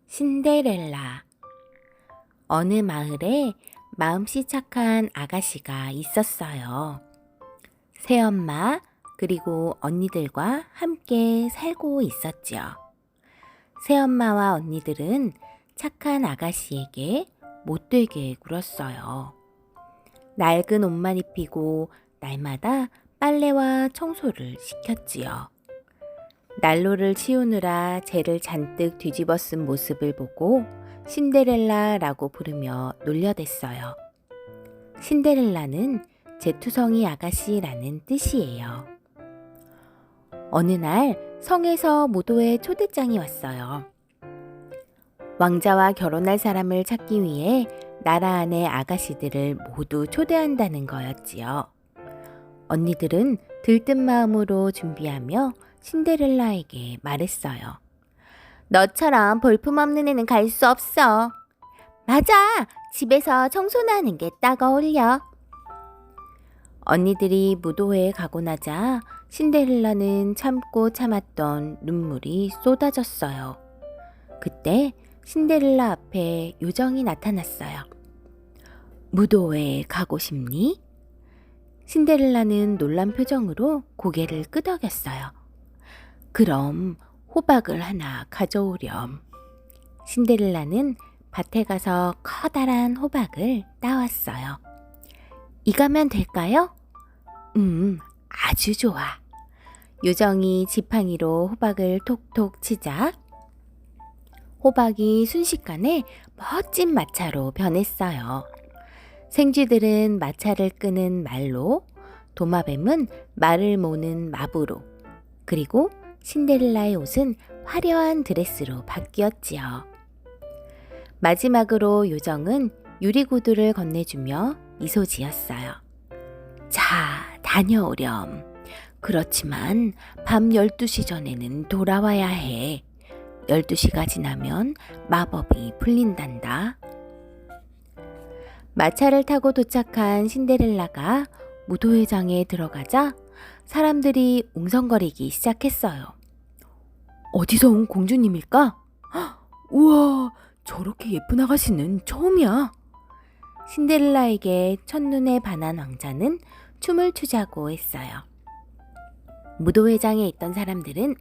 신데렐라. 어느 마을에 마음씨 착한 아가씨가 있었어요. 새엄마 그리고 언니들과 함께 살고 있었죠. 새엄마와 언니들은 착한 아가씨에게 못되게 굴었어요. 낡은 옷만 입히고 날마다 빨래와 청소를 시켰지요. 난로를 치우느라 재를 잔뜩 뒤집어 쓴 모습을 보고 신데렐라라고 부르며 놀려댔어요. 신데렐라는 재투성이 아가씨라는 뜻이에요. 어느 날 성에서 무도회 초대장이 왔어요. 왕자와 결혼할 사람을 찾기 위해 나라 안의 아가씨들을 모두 초대한다는 거였지요. 언니들은 들뜬 마음으로 준비하며 신데렐라에게 말했어요. 너처럼 볼품없는 애는 갈 수 없어. 맞아! 집에서 청소나 하는 게 딱 어울려. 언니들이 무도회에 가고 나자 신데렐라는 참고 참았던 눈물이 쏟아졌어요. 그때 신데렐라 앞에 요정이 나타났어요. 무도회에 가고 싶니? 신데렐라는 놀란 표정으로 고개를 끄덕였어요. 그럼 호박을 하나 가져오렴. 신데렐라는 밭에 가서 커다란 호박을 따왔어요. 이거면 될까요? 아주 좋아. 요정이 지팡이로 호박을 톡톡 치자 호박이 순식간에 멋진 마차로 변했어요. 생쥐들은 마차를 끄는 말로, 도마뱀은 말을 모는 마부로, 그리고 신데렐라의 옷은 화려한 드레스로 바뀌었지요. 마지막으로 요정은 유리구두를 건네주며 미소 지었어요. 자, 다녀오렴. 그렇지만 밤 12시 전에는 돌아와야 해. 12시가 지나면 마법이 풀린단다. 마차를 타고 도착한 신데렐라가 무도회장에 들어가자 사람들이 웅성거리기 시작했어요. 어디서 온 공주님일까? 우와, 저렇게 예쁜 아가씨는 처음이야. 신데렐라에게 첫눈에 반한 왕자는 춤을 추자고 했어요. 무도회장에 있던 사람들은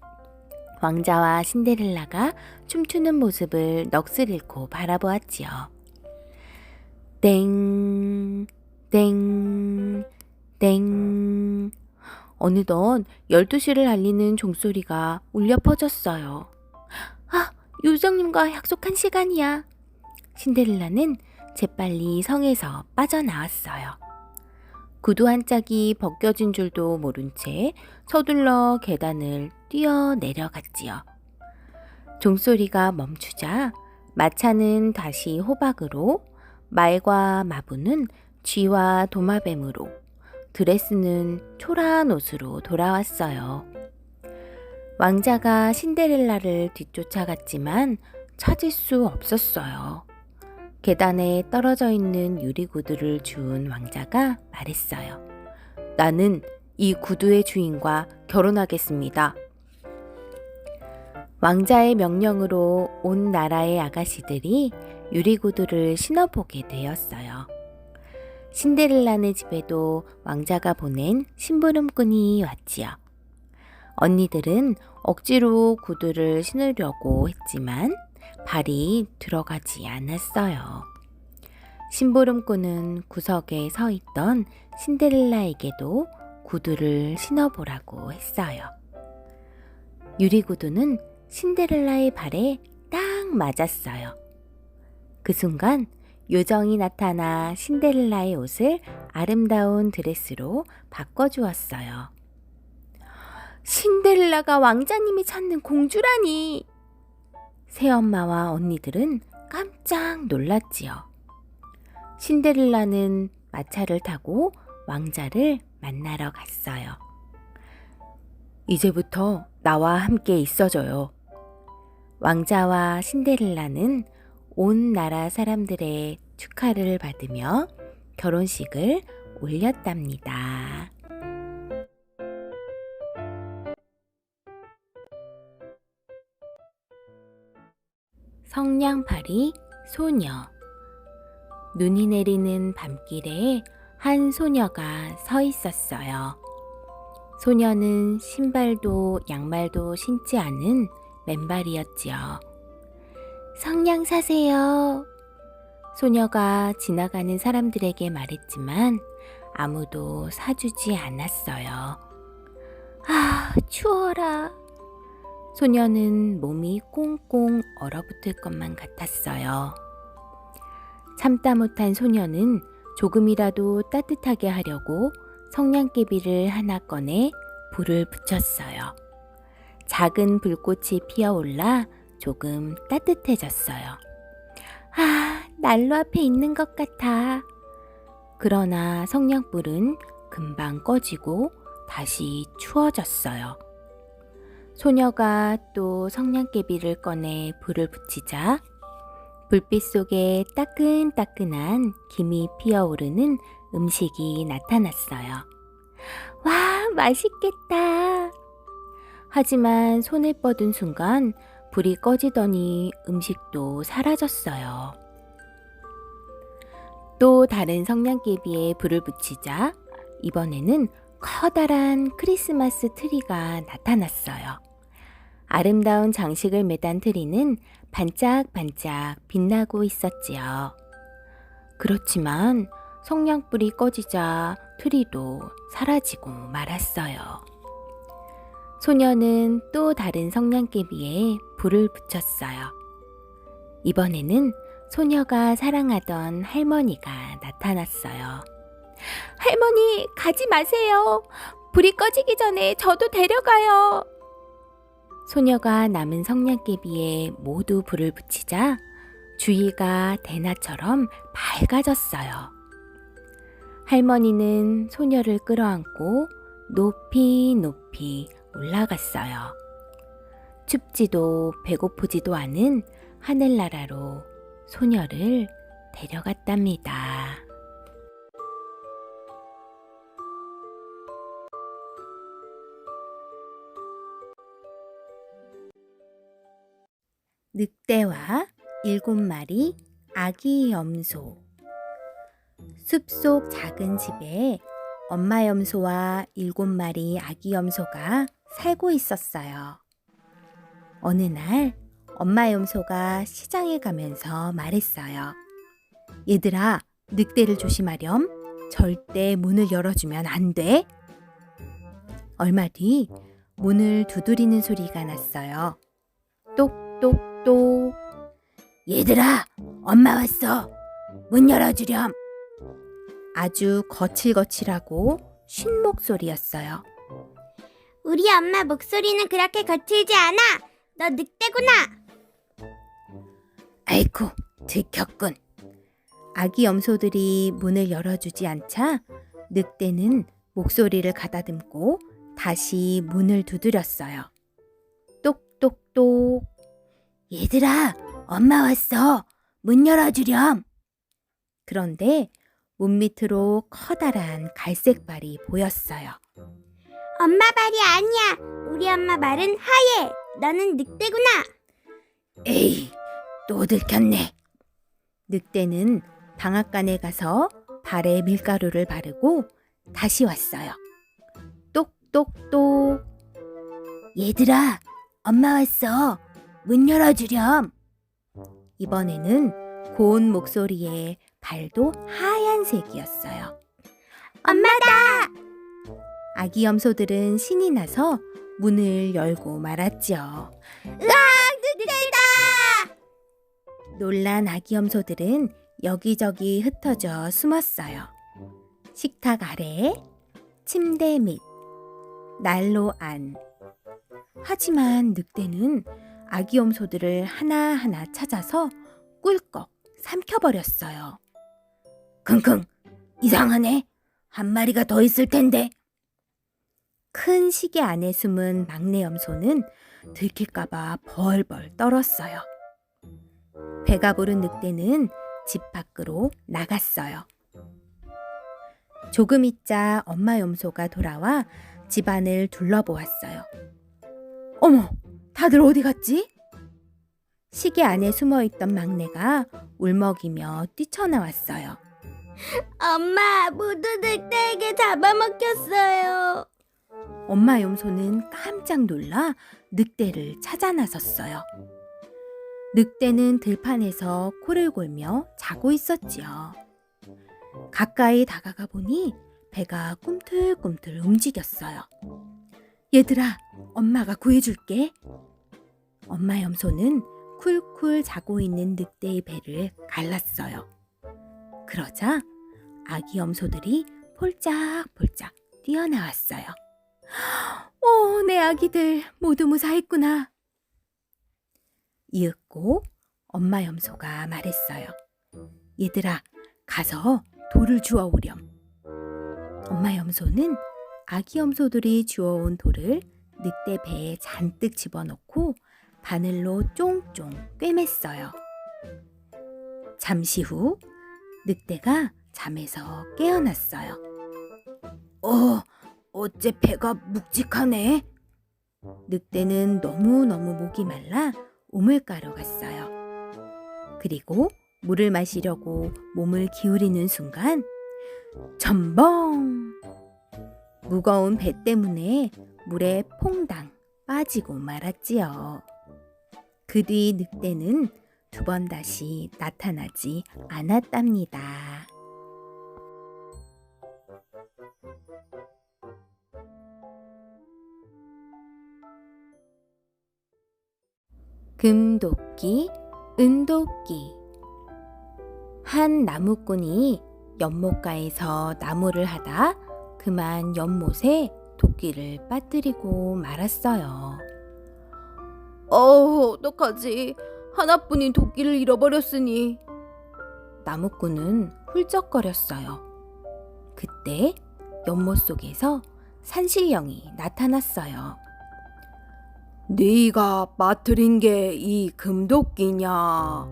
왕자와 신데렐라가 춤추는 모습을 넋을 잃고 바라보았지요. 땡, 땡, 땡. 어느덧 12시를 알리는 종소리가 울려 퍼졌어요. 아, 요정님과 약속한 시간이야. 신데렐라는 재빨리 성에서 빠져나왔어요. 구두 한 짝이 벗겨진 줄도 모른 채 서둘러 계단을 뛰어내려갔지요. 종소리가 멈추자 마차는 다시 호박으로, 말과 마부는 쥐와 도마뱀으로, 드레스는 초라한 옷으로 돌아왔어요. 왕자가 신데렐라를 뒤쫓아갔지만 찾을 수 없었어요. 계단에 떨어져 있는 유리구두를 주운 왕자가 말했어요. 나는 이 구두의 주인과 결혼하겠습니다. 왕자의 명령으로 온 나라의 아가씨들이 유리구두를 신어보게 되었어요. 신데렐라네 집에도 왕자가 보낸 심부름꾼이 왔지요. 언니들은 억지로 구두를 신으려고 했지만 발이 들어가지 않았어요. 심부름꾼은 구석에 서 있던 신데렐라에게도 구두를 신어보라고 했어요. 유리구두는 신데렐라의 발에 딱 맞았어요. 그 순간 요정이 나타나 신데렐라의 옷을 아름다운 드레스로 바꿔주었어요. 신데렐라가 왕자님이 찾는 공주라니! 새엄마와 언니들은 깜짝 놀랐지요. 신데렐라는 마차를 타고 왕자를 만나러 갔어요. 이제부터 나와 함께 있어줘요. 왕자와 신데렐라는 온 나라 사람들의 축하를 받으며 결혼식을 올렸답니다. 성냥팔이 소녀. 눈이 내리는 밤길에 한 소녀가 서 있었어요. 소녀는 신발도 양말도 신지 않은 맨발이었지요. 성냥 사세요. 소녀가 지나가는 사람들에게 말했지만 아무도 사주지 않았어요. 아, 추워라. 소녀는 몸이 꽁꽁 얼어붙을 것만 같았어요. 참다 못한 소녀는 조금이라도 따뜻하게 하려고 성냥개비를 하나 꺼내 불을 붙였어요. 작은 불꽃이 피어올라 조금 따뜻해졌어요. 아, 난로 앞에 있는 것 같아. 그러나 성냥불은 금방 꺼지고 다시 추워졌어요. 소녀가 또 성냥개비를 꺼내 불을 붙이자 불빛 속에 따끈따끈한 김이 피어오르는 음식이 나타났어요. 와, 맛있겠다. 하지만 손을 뻗은 순간 불이 꺼지더니 음식도 사라졌어요. 또 다른 성냥개비에 불을 붙이자 이번에는 커다란 크리스마스 트리가 나타났어요. 아름다운 장식을 매단 트리는 반짝반짝 빛나고 있었지요. 그렇지만 성냥불이 꺼지자 트리도 사라지고 말았어요. 소녀는 또 다른 성냥개비에 불을 붙였어요. 이번에는 소녀가 사랑하던 할머니가 나타났어요. 할머니, 가지 마세요. 불이 꺼지기 전에 저도 데려가요. 소녀가 남은 성냥개비에 모두 불을 붙이자 주위가 대낮처럼 밝아졌어요. 할머니는 소녀를 끌어안고 높이 높이 올라갔어요. 춥지도 배고프지도 않은 하늘나라로 소녀를 데려갔답니다. 늑대와 7마리 아기 염소. 숲속 작은 집에 엄마 염소와 7마리 아기 염소가 살고 있었어요. 어느 날 엄마 염소가 시장에 가면서 말했어요. 얘들아, 늑대를 조심하렴. 절대 문을 열어주면 안 돼. 얼마 뒤 문을 두드리는 소리가 났어요. 똑똑똑. 얘들아, 엄마 왔어. 문 열어주렴. 아주 거칠거칠하고 쉰 목소리였어요. 우리 엄마 목소리는 그렇게 거칠지 않아. 너 늑대구나. 아이고, 들켰군. 아기 염소들이 문을 열어주지 않자 늑대는 목소리를 가다듬고 다시 문을 두드렸어요. 똑똑똑. 얘들아, 엄마 왔어. 문 열어주렴. 그런데 문 밑으로 커다란 갈색 발이 보였어요. 엄마 발이 아니야. 우리 엄마 발은 하얘. 너는 늑대구나. 에이, 또 들켰네. 늑대는 방앗간에 가서 발에 밀가루를 바르고 다시 왔어요. 똑똑똑. 얘들아, 엄마 왔어. 문 열어주렴. 이번에는 고운 목소리에 발도 하얀색이었어요. 엄마다. 아기 염소들은 신이 나서 문을 열고 말았죠. 늑대다. 놀란 아기 염소들은 여기저기 흩어져 숨었어요. 식탁 아래, 침대 밑, 난로 안. 하지만 늑대는 아기 염소들을 하나하나 찾아서 꿀꺽 삼켜버렸어요. 킁킁, 이상하네. 한 마리가 더 있을 텐데. 큰 시계 안에 숨은 막내 염소는 들킬까봐 벌벌 떨었어요. 배가 부른 늑대는 집 밖으로 나갔어요. 조금 있자 엄마 염소가 돌아와 집안을 둘러보았어요. 어머, 다들 어디 갔지? 시계 안에 숨어있던 막내가 울먹이며 뛰쳐나왔어요. 엄마, 모두 늑대에게 잡아먹혔어요. 엄마 염소는 깜짝 놀라 늑대를 찾아 나섰어요. 늑대는 들판에서 코를 골며 자고 있었지요. 가까이 다가가 보니 배가 꿈틀꿈틀 움직였어요. 얘들아, 엄마가 구해줄게. 엄마 염소는 쿨쿨 자고 있는 늑대의 배를 갈랐어요. 그러자 아기 염소들이 폴짝폴짝 뛰어나왔어요. 오, 내 아기들 모두 무사했구나. 이윽고 엄마 염소가 말했어요. 얘들아, 가서 돌을 주워오렴. 엄마 염소는 아기 염소들이 주워온 돌을 늑대 배에 잔뜩 집어넣고 바늘로 쫑쫑 꿰맸어요. 잠시 후 늑대가 잠에서 깨어났어요. 어째 배가 묵직하네. 늑대는 너무너무 목이 말라 우물가로 갔어요. 그리고 물을 마시려고 몸을 기울이는 순간 첨벙! 무거운 배 때문에 물에 퐁당 빠지고 말았지요. 그 뒤 늑대는 2번 다시 나타나지 않았답니다. 금도끼, 은도끼. 한 나무꾼이 연못가에서 나무를 하다 그만 연못에 도끼를 빠뜨리고 말았어요. 어떡하지? 하나뿐인 도끼를 잃어버렸으니. 나무꾼은 훌쩍거렸어요. 그때 연못 속에서 산신령이 나타났어요. 네가 빠뜨린 게 이 금도끼냐?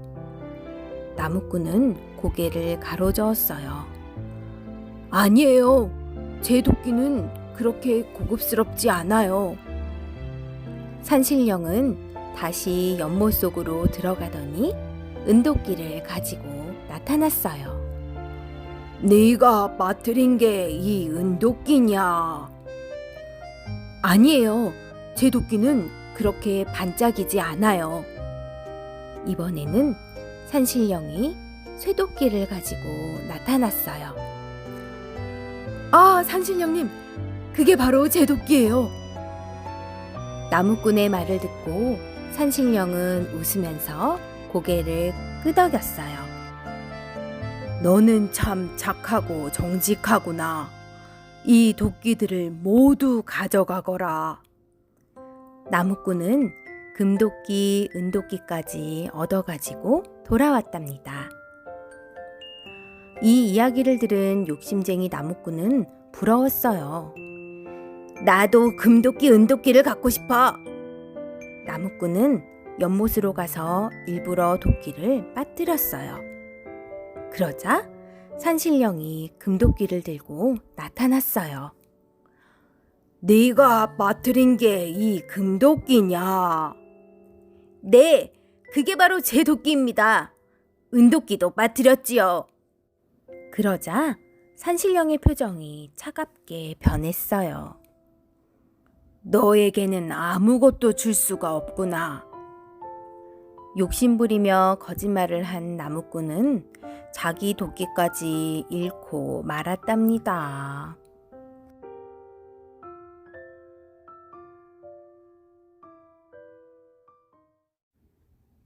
나무꾼은 고개를 가로저었어요. 아니에요. 제 도끼는 그렇게 고급스럽지 않아요. 산신령은 다시 연못 속으로 들어가더니 은도끼를 가지고 나타났어요. 네가 빠뜨린 게 이 은도끼냐? 아니에요. 제 도끼는 그렇게 반짝이지 않아요. 이번에는 산신령이 쇠도끼를 가지고 나타났어요. 아, 산신령님, 그게 바로 제 도끼예요. 나무꾼의 말을 듣고 산신령은 웃으면서 고개를 끄덕였어요. 너는 참 착하고 정직하구나. 이 도끼들을 모두 가져가거라. 나무꾼은 금도끼, 은도끼까지 얻어가지고 돌아왔답니다. 이 이야기를 들은 욕심쟁이 나무꾼은 부러웠어요. 나도 금도끼, 은도끼를 갖고 싶어. 나무꾼은 연못으로 가서 일부러 도끼를 빠뜨렸어요. 그러자 산신령이 금도끼를 들고 나타났어요. 네가 빠뜨린 게 이 금도끼냐? 네, 그게 바로 제 도끼입니다. 은도끼도 빠뜨렸지요. 그러자 산신령의 표정이 차갑게 변했어요. 너에게는 아무것도 줄 수가 없구나. 욕심부리며 거짓말을 한 나무꾼은 자기 도끼까지 잃고 말았답니다.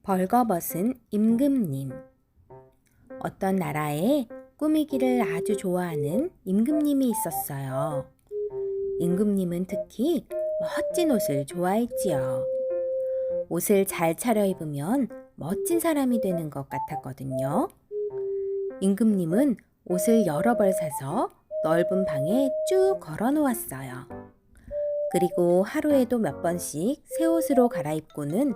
벌거벗은 임금님. 어떤 나라에 꾸미기를 아주 좋아하는 임금님이 있었어요. 임금님은 특히 멋진 옷을 좋아했지요. 옷을 잘 차려입으면 멋진 사람이 되는 것 같았거든요. 임금님은 옷을 여러 벌 사서 넓은 방에 쭉 걸어 놓았어요. 그리고 하루에도 몇 번씩 새 옷으로 갈아입고는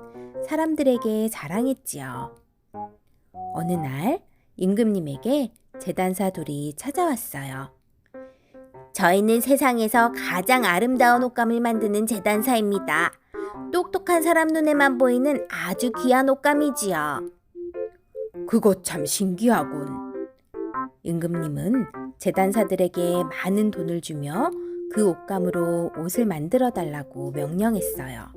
사람들에게 자랑했지요. 어느 날 임금님에게 제단사 둘이 찾아왔어요. 저희는 세상에서 가장 아름다운 옷감을 만드는 제단사입니다. 똑똑한 사람 눈에만 보이는 아주 귀한 옷감이지요. 그거 참 신기하군. 임금님은 재단사들에게 많은 돈을 주며 그 옷감으로 옷을 만들어 달라고 명령했어요.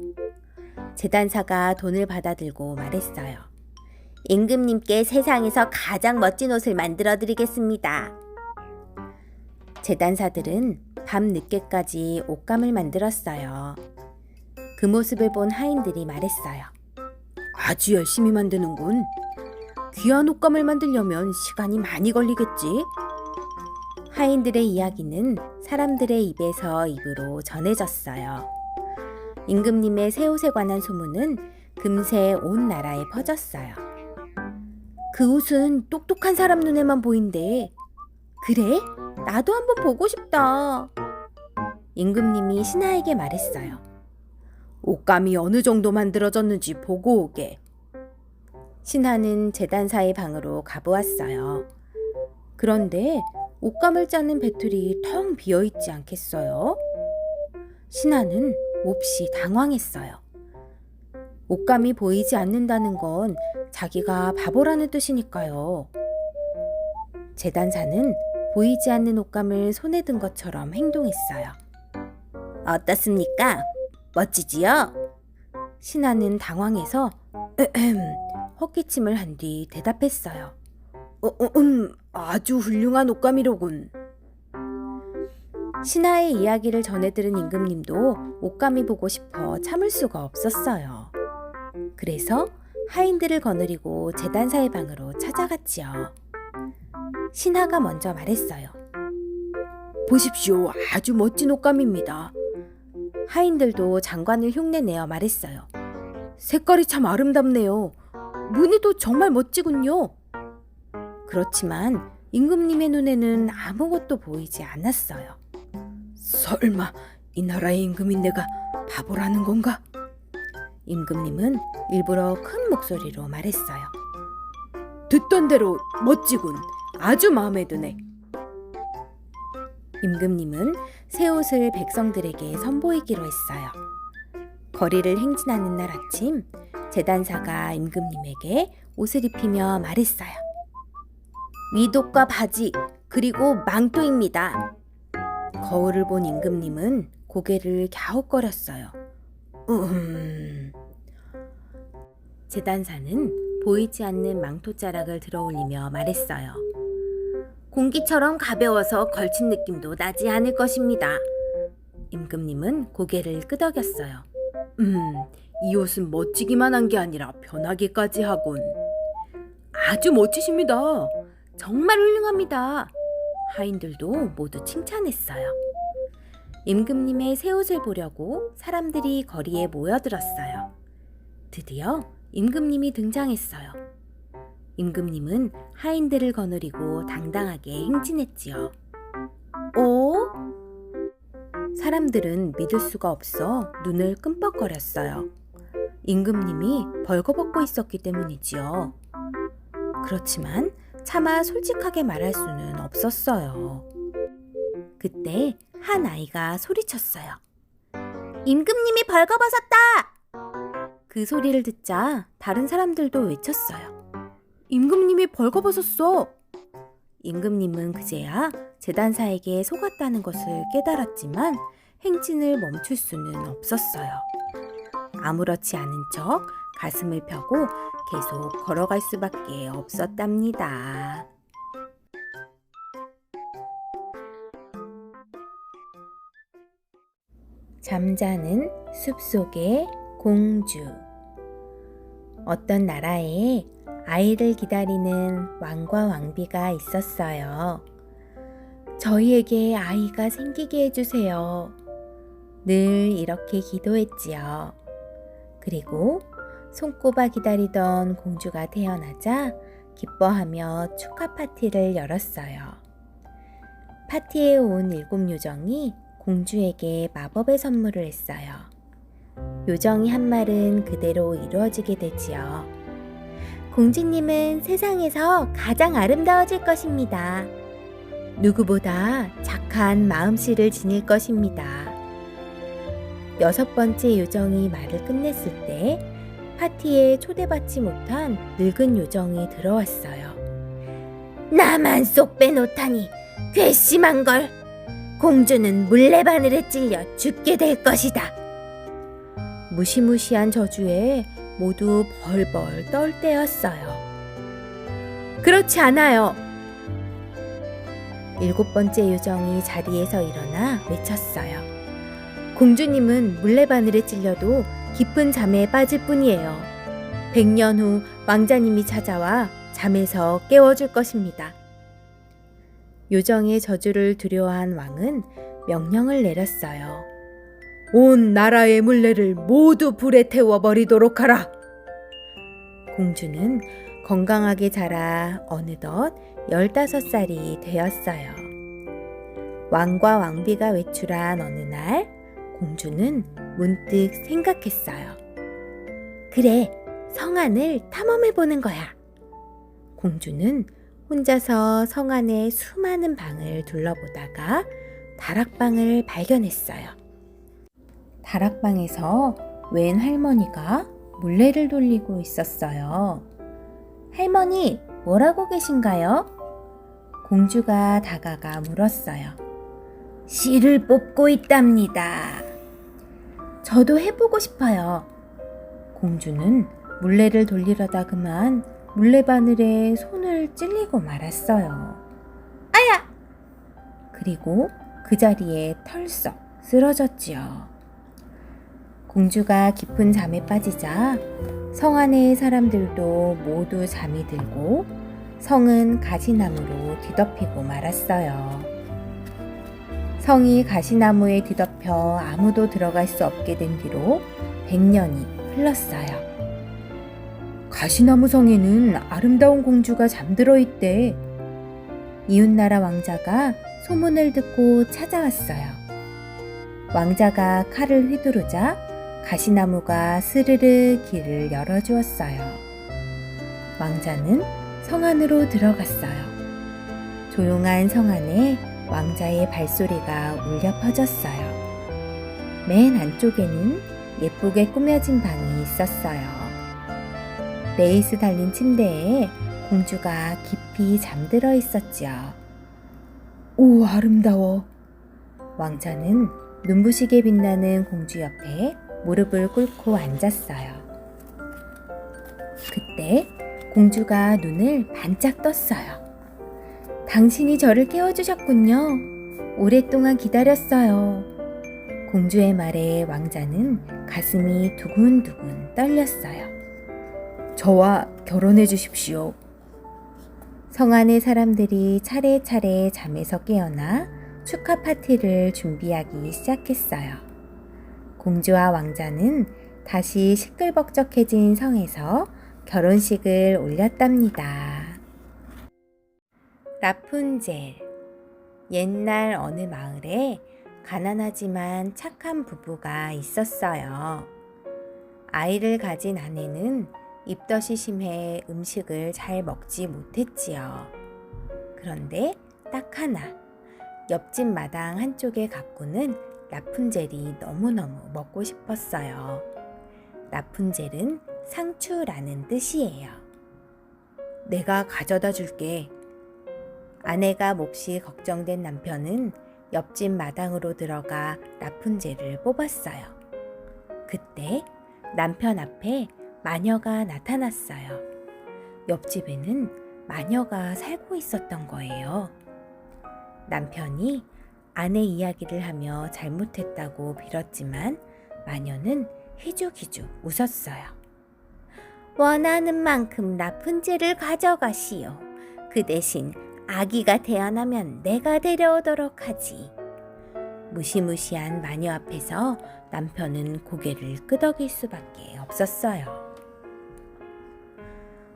재단사가 돈을 받아들고 말했어요. 임금님께 세상에서 가장 멋진 옷을 만들어 드리겠습니다. 재단사들은 밤 늦게까지 옷감을 만들었어요. 그 모습을 본 하인들이 말했어요. 아주 열심히 만드는군. 귀한 옷감을 만들려면 시간이 많이 걸리겠지? 하인들의 이야기는 사람들의 입에서 입으로 전해졌어요. 임금님의 새 옷에 관한 소문은 금세 온 나라에 퍼졌어요. 그 옷은 똑똑한 사람 눈에만 보인대. 그래? 나도 한번 보고 싶다. 임금님이 신하에게 말했어요. 옷감이 어느 정도 만들어졌는지 보고 오게. 신하는 재단사의 방으로 가보았어요. 그런데 옷감을 짜는 배틀이 텅 비어있지 않겠어요? 신하는 몹시 당황했어요. 옷감이 보이지 않는다는 건 자기가 바보라는 뜻이니까요. 재단사는 보이지 않는 옷감을 손에 든 것처럼 행동했어요. 어떻습니까? 멋지지요? 신하는 당황해서 헛기침을 한 뒤 대답했어요. 아주 훌륭한 옷감이로군. 신하의 이야기를 전해들은 임금님도 옷감이 보고 싶어 참을 수가 없었어요. 그래서 하인들을 거느리고 재단사의 방으로 찾아갔지요. 신하가 먼저 말했어요. 보십시오, 아주 멋진 옷감입니다. 하인들도 장관을 흉내내어 말했어요. 색깔이 참 아름답네요. 무늬도 정말 멋지군요. 그렇지만 임금님의 눈에는 아무것도 보이지 않았어요. 설마 이 나라의 임금인 내가 바보라는 건가? 임금님은 일부러 큰 목소리로 말했어요. 듣던 대로 멋지군. 아주 마음에 드네. 임금님은 새 옷을 백성들에게 선보이기로 했어요. 거리를 행진하는 날 아침, 재단사가 임금님에게 옷을 입히며 말했어요. 윗옷과 바지, 그리고 망토입니다. 거울을 본 임금님은 고개를 갸웃거렸어요. 재단사는 보이지 않는 망토자락을 들어올리며 말했어요. 공기처럼 가벼워서 걸친 느낌도 나지 않을 것입니다. 임금님은 고개를 끄덕였어요. 이 옷은 멋지기만 한 게 아니라 변하기까지 하군. 아주 멋지십니다. 정말 훌륭합니다. 하인들도 모두 칭찬했어요. 임금님의 새 옷을 보려고 사람들이 거리에 모여들었어요. 드디어 임금님이 등장했어요. 임금님은 하인들을 거느리고 당당하게 행진했지요. 사람들은 믿을 수가 없어 눈을 끔뻑거렸어요. 임금님이 벌거벗고 있었기 때문이지요. 그렇지만 차마 솔직하게 말할 수는 없었어요. 그때 한 아이가 소리쳤어요. 임금님이 벌거벗었다! 그 소리를 듣자 다른 사람들도 외쳤어요. 임금님이 벌거벗었어! 임금님은 그제야 재단사에게 속았다는 것을 깨달았지만 행진을 멈출 수는 없었어요. 아무렇지 않은 척 가슴을 펴고 계속 걸어갈 수밖에 없었답니다. 잠자는 숲속의 공주. 어떤 나라에 아이를 기다리는 왕과 왕비가 있었어요. 저희에게 아이가 생기게 해주세요. 늘 이렇게 기도했지요. 그리고 손꼽아 기다리던 공주가 태어나자 기뻐하며 축하 파티를 열었어요. 파티에 온 7요정이 공주에게 마법의 선물을 했어요. 요정이 한 말은 그대로 이루어지게 되지요. 공주님은 세상에서 가장 아름다워질 것입니다. 누구보다 착한 마음씨를 지닐 것입니다. 6번째 요정이 말을 끝냈을 때 파티에 초대받지 못한 늙은 요정이 들어왔어요. 나만 쏙 빼놓다니 괘씸한걸. 공주는 물레바늘에 찔려 죽게 될 것이다. 무시무시한 저주에 모두 벌벌 떨 때였어요. 그렇지 않아요. 7번째 요정이 자리에서 일어나 외쳤어요. 공주님은 물레바늘에 찔려도 깊은 잠에 빠질 뿐이에요. 100년 후 왕자님이 찾아와 잠에서 깨워줄 것입니다. 요정의 저주를 두려워한 왕은 명령을 내렸어요. 온 나라의 물레를 모두 불에 태워버리도록 하라. 공주는 건강하게 자라 어느덧 15살이 되었어요. 왕과 왕비가 외출한 어느 날 공주는 문득 생각했어요. 그래, 성안을 탐험해보는 거야. 공주는 혼자서 성 안의 수많은 방을 둘러보다가 다락방을 발견했어요. 다락방에서 웬 할머니가 물레를 돌리고 있었어요. 할머니, 뭘 하고 계신가요? 공주가 다가가 물었어요. 실을 뽑고 있답니다. 저도 해보고 싶어요. 공주는 물레를 돌리려다 그만 물레바늘에 손을 찔리고 말았어요. 아야! 그리고 그 자리에 털썩 쓰러졌지요. 공주가 깊은 잠에 빠지자 성 안의 사람들도 모두 잠이 들고 성은 가시나무로 뒤덮이고 말았어요. 성이 가시나무에 뒤덮여 아무도 들어갈 수 없게 된 뒤로 100년이 흘렀어요. 가시나무 성에는 아름다운 공주가 잠들어 있대. 이웃나라 왕자가 소문을 듣고 찾아왔어요. 왕자가 칼을 휘두르자 가시나무가 스르르 길을 열어주었어요. 왕자는 성 안으로 들어갔어요. 조용한 성 안에 왕자의 발소리가 울려 퍼졌어요. 맨 안쪽에는 예쁘게 꾸며진 방이 있었어요. 레이스 달린 침대에 공주가 깊이 잠들어 있었지요. 오, 아름다워. 왕자는 눈부시게 빛나는 공주 옆에 무릎을 꿇고 앉았어요. 그때 공주가 눈을 반짝 떴어요. 당신이 저를 깨워주셨군요. 오랫동안 기다렸어요. 공주의 말에 왕자는 가슴이 두근두근 떨렸어요. 저와 결혼해 주십시오. 성 안의 사람들이 차례차례 잠에서 깨어나 축하 파티를 준비하기 시작했어요. 공주와 왕자는 다시 시끌벅적해진 성에서 결혼식을 올렸답니다. 라푼젤. 옛날 어느 마을에 가난하지만 착한 부부가 있었어요. 아이를 가진 아내는 입덧이 심해 음식을 잘 먹지 못했지요. 그런데 딱 하나, 옆집 마당 한쪽의 가꾸는 라푼젤이 너무너무 먹고 싶었어요. 라푼젤은 상추라는 뜻이에요. 내가 가져다 줄게. 아내가 몹시 걱정된 남편은 옆집 마당으로 들어가 라푼젤을 뽑았어요. 그때 남편 앞에 마녀가 나타났어요. 옆집에는 마녀가 살고 있었던 거예요. 남편이 아내 이야기를 하며 잘못했다고 빌었지만 마녀는 희죽희죽 웃었어요. 원하는 만큼 라푼젤을 가져가시오. 그 대신 아기가 태어나면 내가 데려오도록 하지. 무시무시한 마녀 앞에서 남편은 고개를 끄덕일 수밖에 없었어요.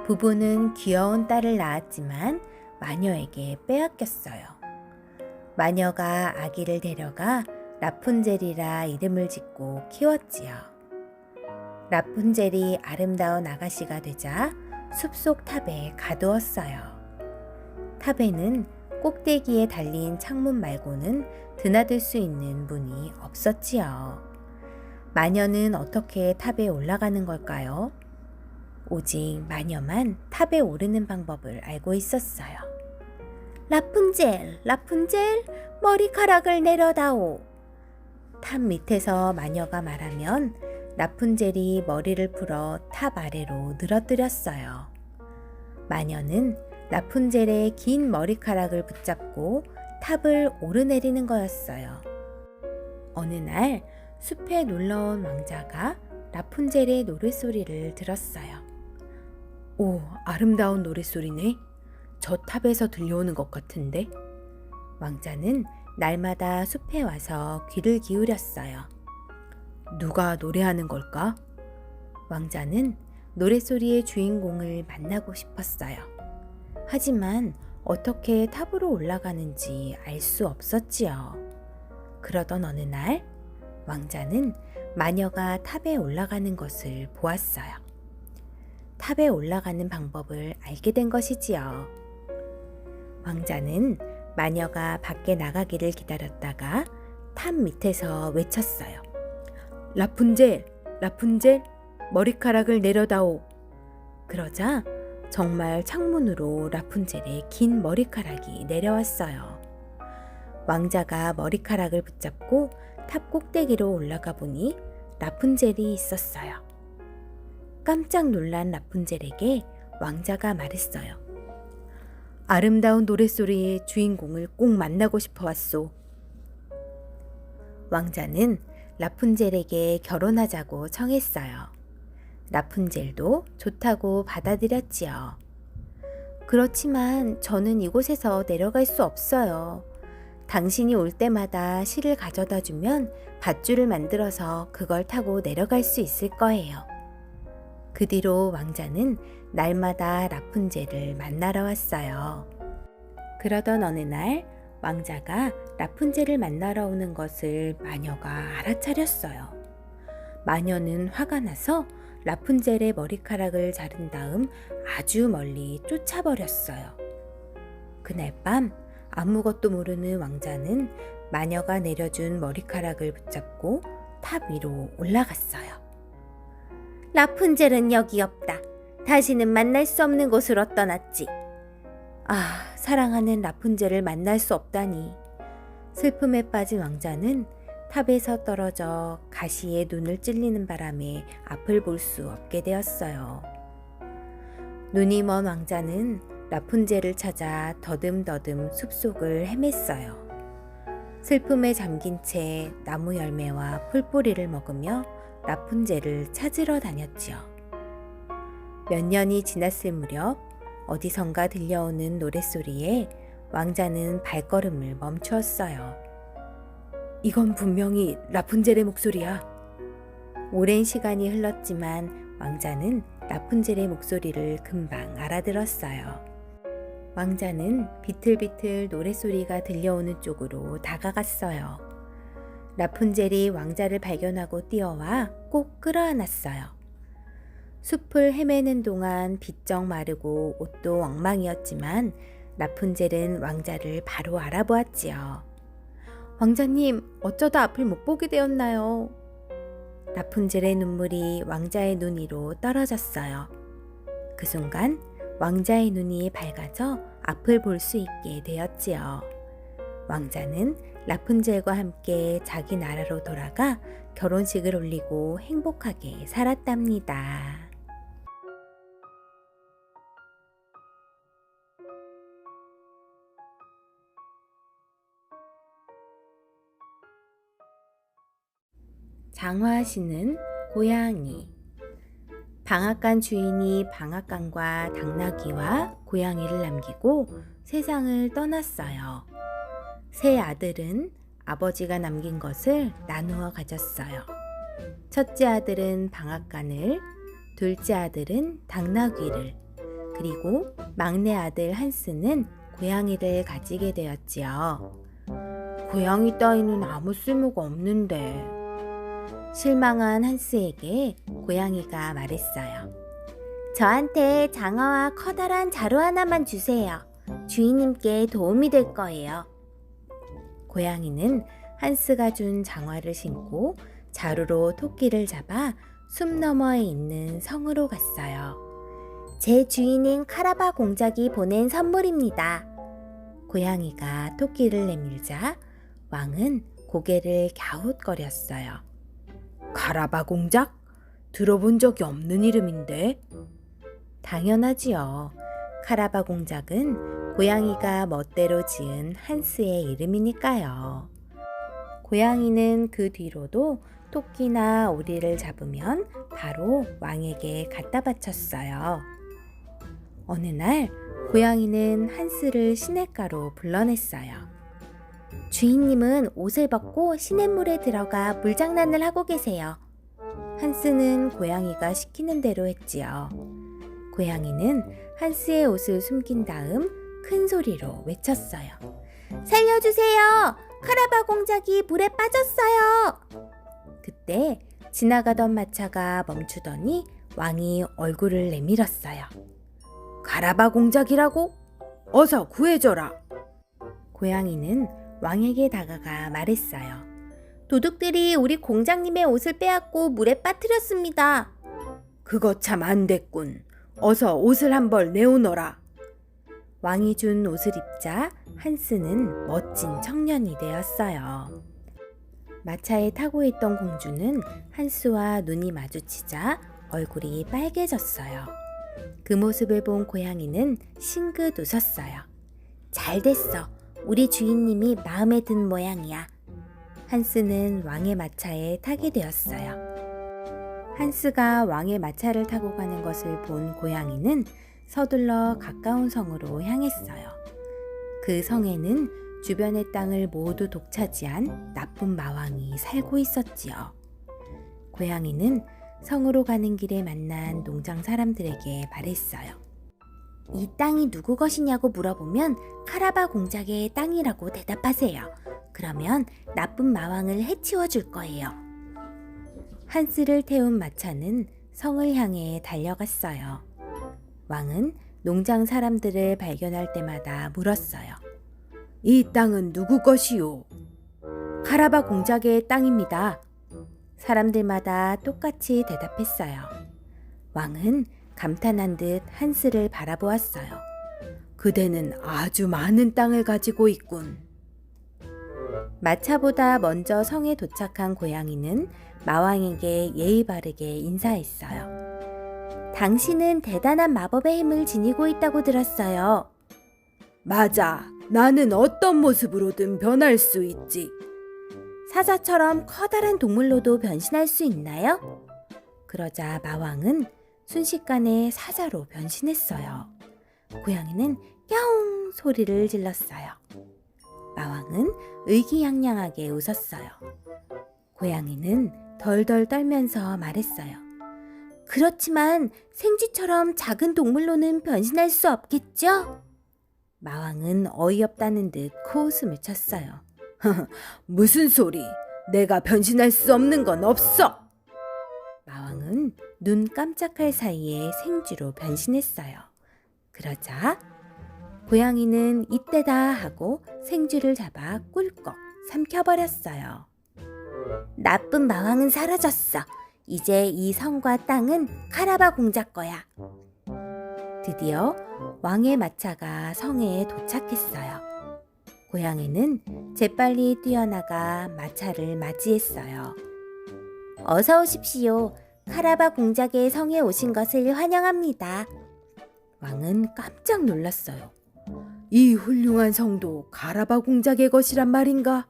부부는 귀여운 딸을 낳았지만 마녀에게 빼앗겼어요. 마녀가 아기를 데려가 라푼젤이라 이름을 짓고 키웠지요. 라푼젤이 아름다운 아가씨가 되자 숲속 탑에 가두었어요. 탑에는 꼭대기에 달린 창문 말고는 드나들 수 있는 문이 없었지요. 마녀는 어떻게 탑에 올라가는 걸까요? 오직 마녀만 탑에 오르는 방법을 알고 있었어요. 라푼젤, 라푼젤, 머리카락을 내려다오. 탑 밑에서 마녀가 말하면 라푼젤이 머리를 풀어 탑 아래로 늘어뜨렸어요. 마녀는 라푼젤의 긴 머리카락을 붙잡고 탑을 오르내리는 거였어요. 어느 날 숲에 놀러온 왕자가 라푼젤의 노랫소리를 들었어요. 오, 아름다운 노랫소리네. 저 탑에서 들려오는 것 같은데. 왕자는 날마다 숲에 와서 귀를 기울였어요. 누가 노래하는 걸까? 왕자는 노랫소리의 주인공을 만나고 싶었어요. 하지만 어떻게 탑으로 올라가는지 알 수 없었지요. 그러던 어느 날 왕자는 마녀가 탑에 올라가는 것을 보았어요. 탑에 올라가는 방법을 알게 된 것이지요. 왕자는 마녀가 밖에 나가기를 기다렸다가 탑 밑에서 외쳤어요. 라푼젤, 라푼젤, 머리카락을 내려다오. 그러자 정말 창문으로 라푼젤의 긴 머리카락이 내려왔어요. 왕자가 머리카락을 붙잡고 탑 꼭대기로 올라가 보니 라푼젤이 있었어요. 깜짝 놀란 라푼젤에게 왕자가 말했어요. 아름다운 노랫소리의 주인공을 꼭 만나고 싶어 왔소. 왕자는 라푼젤에게 결혼하자고 청했어요. 라푼젤도 좋다고 받아들였지요. 그렇지만 저는 이곳에서 내려갈 수 없어요. 당신이 올 때마다 실을 가져다 주면 밧줄을 만들어서 그걸 타고 내려갈 수 있을 거예요. 그 뒤로 왕자는 날마다 라푼젤을 만나러 왔어요. 그러던 어느 날 왕자가 라푼젤을 만나러 오는 것을 마녀가 알아차렸어요. 마녀는 화가 나서 라푼젤의 머리카락을 자른 다음 아주 멀리 쫓아버렸어요. 그날 밤 아무것도 모르는 왕자는 마녀가 내려준 머리카락을 붙잡고 탑 위로 올라갔어요. 라푼젤은 여기 없다. 다시는 만날 수 없는 곳으로 떠났지. 아, 사랑하는 라푼젤을 만날 수 없다니. 슬픔에 빠진 왕자는 탑에서 떨어져 가시에 눈을 찔리는 바람에 앞을 볼 수 없게 되었어요. 눈이 먼 왕자는 라푼젤을 찾아 더듬더듬 숲속을 헤맸어요. 슬픔에 잠긴 채 나무 열매와 풀뿌리를 먹으며 라푼젤을 찾으러 다녔지요. 몇 년이 지났을 무렵 어디선가 들려오는 노랫소리에 왕자는 발걸음을 멈추었어요. 이건 분명히 라푼젤의 목소리야. 오랜 시간이 흘렀지만 왕자는 라푼젤의 목소리를 금방 알아들었어요. 왕자는 비틀비틀 노랫소리가 들려오는 쪽으로 다가갔어요. 라푼젤이 왕자를 발견하고 뛰어와 꼭 끌어안았어요. 숲을 헤매는 동안 비쩍 마르고 옷도 엉망이었지만 라푼젤은 왕자를 바로 알아보았지요. 왕자님, 어쩌다 앞을 못 보게 되었나요? 라푼젤의 눈물이 왕자의 눈 위로 떨어졌어요. 그 순간 왕자의 눈이 밝아져 앞을 볼 수 있게 되었지요. 왕자는 라푼젤과 함께 자기 나라로 돌아가 결혼식을 올리고 행복하게 살았답니다. 장화시는 고양이. 방앗간 주인이 방앗간과 당나귀와 고양이를 남기고 세상을 떠났어요. 세 아들은 아버지가 남긴 것을 나누어 가졌어요. 첫째 아들은 방앗간을, 둘째 아들은 당나귀를, 그리고 막내 아들 한스는 고양이를 가지게 되었지요. 고양이 따위는 아무 쓸모가 없는데. 실망한 한스에게 고양이가 말했어요. 저한테 장어와 커다란 자루 하나만 주세요. 주인님께 도움이 될 거예요. 고양이는 한스가 준 장화를 신고 자루로 토끼를 잡아 숲 너머에 있는 성으로 갔어요. 제 주인인 카라바 공작이 보낸 선물입니다. 고양이가 토끼를 내밀자 왕은 고개를 갸웃거렸어요. 카라바 공작? 들어본 적이 없는 이름인데? 당연하지요. 카라바 공작은 고양이가 멋대로 지은 한스의 이름이니까요. 고양이는 그 뒤로도 토끼나 오리를 잡으면 바로 왕에게 갖다 바쳤어요. 어느 날 고양이는 한스를 시냇가로 불러냈어요. 주인님은 옷을 벗고 시냇물에 들어가 물장난을 하고 계세요. 한스는 고양이가 시키는 대로 했지요. 고양이는 한스의 옷을 숨긴 다음 큰 소리로 외쳤어요. 살려주세요! 카라바 공작이 물에 빠졌어요! 그때 지나가던 마차가 멈추더니 왕이 얼굴을 내밀었어요. 카라바 공작이라고? 어서 구해줘라! 고양이는 왕에게 다가가 말했어요. 도둑들이 우리 공장님의 옷을 빼앗고 물에 빠뜨렸습니다. 그거 참 안 됐군. 어서 옷을 한 벌 내오너라. 왕이 준 옷을 입자 한스는 멋진 청년이 되었어요. 마차에 타고 있던 공주는 한스와 눈이 마주치자 얼굴이 빨개졌어요. 그 모습을 본 고양이는 싱긋 웃었어요. 잘 됐어. 우리 주인님이 마음에 든 모양이야. 한스는 왕의 마차에 타게 되었어요. 한스가 왕의 마차를 타고 가는 것을 본 고양이는 서둘러 가까운 성으로 향했어요. 그 성에는 주변의 땅을 모두 독차지한 나쁜 마왕이 살고 있었지요. 고양이는 성으로 가는 길에 만난 농장 사람들에게 말했어요. 이 땅이 누구 것이냐고 물어보면 카라바 공작의 땅이라고 대답하세요. 그러면 나쁜 마왕을 해치워 줄 거예요. 한스를 태운 마차는 성을 향해 달려갔어요. 왕은 농장 사람들을 발견할 때마다 물었어요. 이 땅은 누구 것이요? 카라바 공작의 땅입니다. 사람들마다 똑같이 대답했어요. 왕은 감탄한 듯 한스를 바라보았어요. 그대는 아주 많은 땅을 가지고 있군. 마차보다 먼저 성에 도착한 고양이는 마왕에게 예의 바르게 인사했어요. 당신은 대단한 마법의 힘을 지니고 있다고 들었어요. 맞아. 나는 어떤 모습으로든 변할 수 있지. 사자처럼 커다란 동물로도 변신할 수 있나요? 그러자 마왕은 순식간에 사자로 변신했어요. 고양이는 야옹 소리를 질렀어요. 마왕은 의기양양하게 웃었어요. 고양이는 덜덜 떨면서 말했어요. 그렇지만 생쥐처럼 작은 동물로는 변신할 수 없겠죠? 마왕은 어이없다는 듯 코웃음을 쳤어요. 무슨 소리? 내가 변신할 수 없는 건 없어! 마왕은 눈 깜짝할 사이에 생쥐로 변신했어요. 그러자 고양이는 이때다 하고 생쥐를 잡아 꿀꺽 삼켜버렸어요. 나쁜 마왕은 사라졌어. 이제 이 성과 땅은 카라바 공작 거야. 드디어 왕의 마차가 성에 도착했어요. 고양이는 재빨리 뛰어나가 마차를 맞이했어요. 어서 오십시오. 카라바 공작의 성에 오신 것을 환영합니다. 왕은 깜짝 놀랐어요. 이 훌륭한 성도 카라바 공작의 것이란 말인가?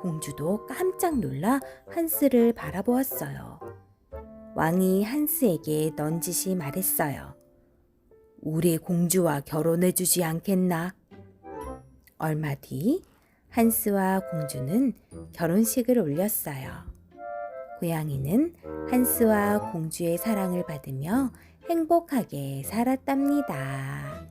공주도 깜짝 놀라 한스를 바라보았어요. 왕이 한스에게 넌지시 말했어요. 우리 공주와 결혼해주지 않겠나? 얼마 뒤 한스와 공주는 결혼식을 올렸어요. 고양이는 한스와 공주의 사랑을 받으며 행복하게 살았답니다.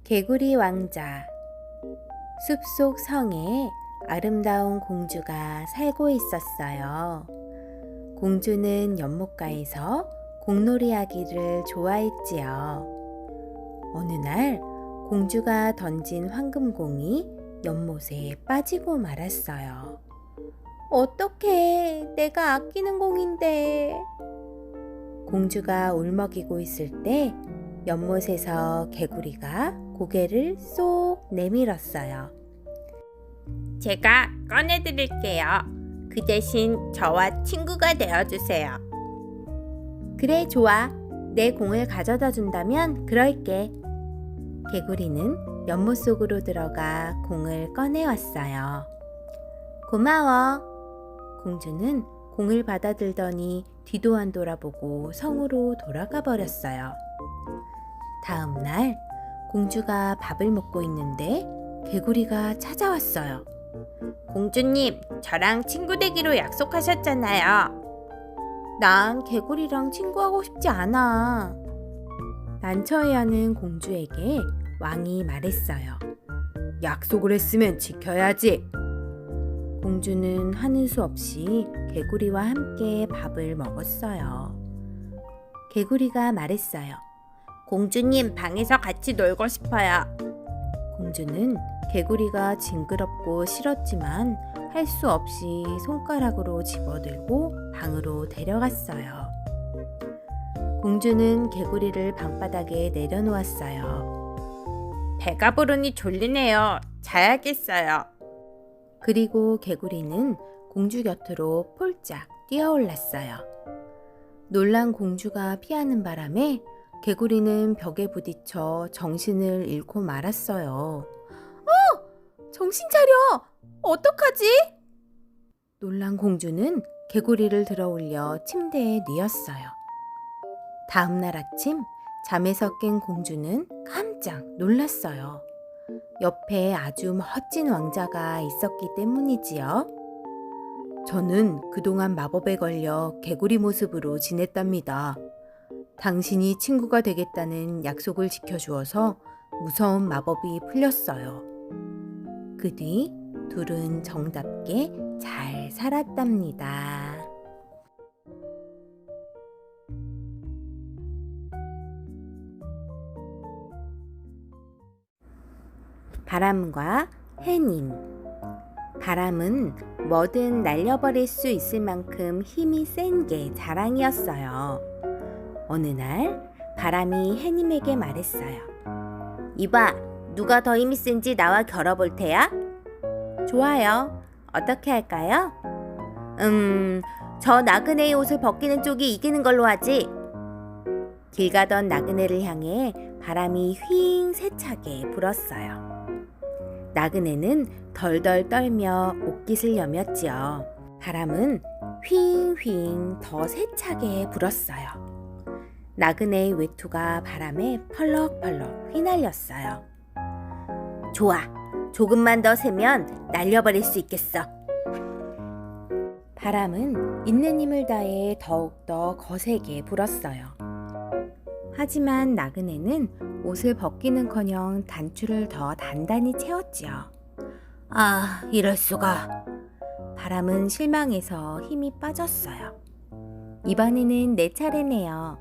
개구리 왕자. 숲속 성에 아름다운 공주가 살고 있었어요. 공주는 연못가에서 공놀이 하기를 좋아했지요. 어느 날 공주가 던진 황금공이 연못에 빠지고 말았어요. 어떡해, 내가 아끼는 공인데. 공주가 울먹이고 있을 때 연못에서 개구리가 고개를 쏙 내밀었어요. 제가 꺼내드릴게요. 그 대신 저와 친구가 되어주세요. 그래, 좋아. 내 공을 가져다 준다면 그럴게. 개구리는 연못 속으로 들어가 공을 꺼내왔어요. 고마워. 공주는 공을 받아들더니 뒤도 안 돌아보고 성으로 돌아가 버렸어요. 다음 날 공주가 밥을 먹고 있는데 개구리가 찾아왔어요. 공주님, 저랑 친구 되기로 약속하셨잖아요. 난 개구리랑 친구하고 싶지 않아. 난처해하는 공주에게 왕이 말했어요. 약속을 했으면 지켜야지. 공주는 하는 수 없이 개구리와 함께 밥을 먹었어요. 개구리가 말했어요. 공주님, 방에서 같이 놀고 싶어요. 공주는 개구리가 징그럽고 싫었지만 할 수 없이 손가락으로 집어들고 방으로 데려갔어요. 공주는 개구리를 방바닥에 내려놓았어요. 배가 부르니 졸리네요. 자야겠어요. 그리고 개구리는 공주 곁으로 폴짝 뛰어올랐어요. 놀란 공주가 피하는 바람에 개구리는 벽에 부딪혀 정신을 잃고 말았어요. 정신 차려! 어떡하지? 놀란 공주는 개구리를 들어올려 침대에 뉘었어요. 다음 날 아침 잠에서 깬 공주는 깜짝 놀랐어요. 옆에 아주 멋진 왕자가 있었기 때문이지요. 저는 그동안 마법에 걸려 개구리 모습으로 지냈답니다. 당신이 친구가 되겠다는 약속을 지켜주어서 무서운 마법이 풀렸어요. 그 뒤 둘은 정답게 잘 살았답니다. 바람과 해님. 바람은 뭐든 날려버릴 수 있을 만큼 힘이 센 게 자랑이었어요. 어느 날 바람이 해님에게 말했어요. 이봐, 누가 더 힘이 센지 나와 겨뤄볼 테야? 좋아요. 어떻게 할까요? 저 나그네의 옷을 벗기는 쪽이 이기는 걸로 하지. 길 가던 나그네를 향해 바람이 휘잉 세차게 불었어요. 나그네는 덜덜 떨며 옷깃을 여몄지요. 바람은 휘잉휘잉 더 세차게 불었어요. 나그네의 외투가 바람에 펄럭펄럭 휘날렸어요. 좋아, 조금만 더 세면 날려버릴 수 있겠어. 바람은 있는 힘을 다해 더욱더 거세게 불었어요. 하지만 나그네는 옷을 벗기는커녕 단추를 더 단단히 채웠지요. 아, 이럴 수가. 바람은 실망해서 힘이 빠졌어요. 이번에는 내 차례네요.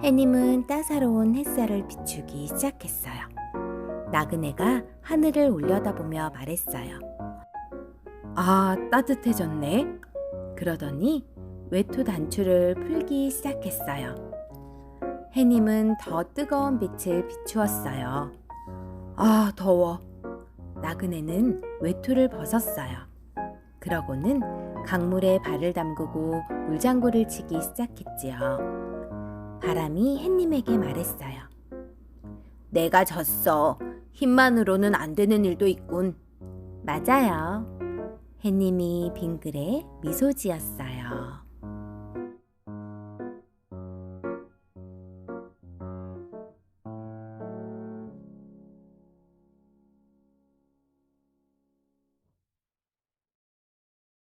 해님은 따사로운 햇살을 비추기 시작했어요. 나그네가 하늘을 올려다보며 말했어요. 아, 따뜻해졌네. 그러더니 외투 단추를 풀기 시작했어요. 해님은 더 뜨거운 빛을 비추었어요. 아, 더워. 나그네는 외투를 벗었어요. 그러고는 강물에 발을 담그고 물장구를 치기 시작했지요. 바람이 해님에게 말했어요. 내가 졌어. 힘만으로는 안 되는 일도 있군. 맞아요. 해님이 빙그레 미소 지었어요.